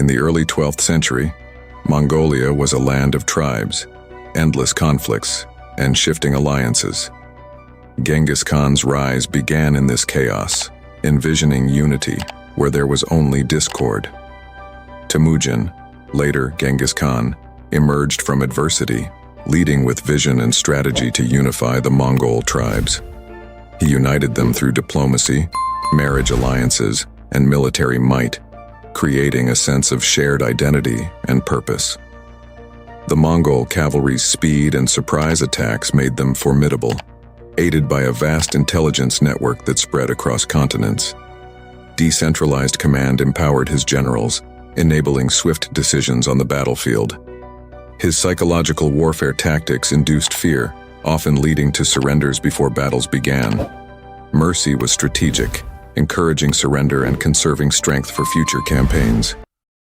In the early 12th century, Mongolia was a land of tribes, endless conflicts, and shifting alliances. Genghis Khan's rise began in this chaos, envisioning unity where there was only discord. Temujin, later Genghis Khan, emerged from adversity, leading with vision and strategy to unify the Mongol tribes. He united them through diplomacy, marriage alliances, and military might, creating a sense of shared identity and purpose. The Mongol cavalry's speed and surprise attacks made them formidable, aided by a vast intelligence network that spread across continents. Decentralized command empowered his generals, enabling swift decisions on the battlefield. His psychological warfare tactics induced fear, often leading to surrenders before battles began. Mercy was strategic, encouraging surrender and conserving strength for future campaigns.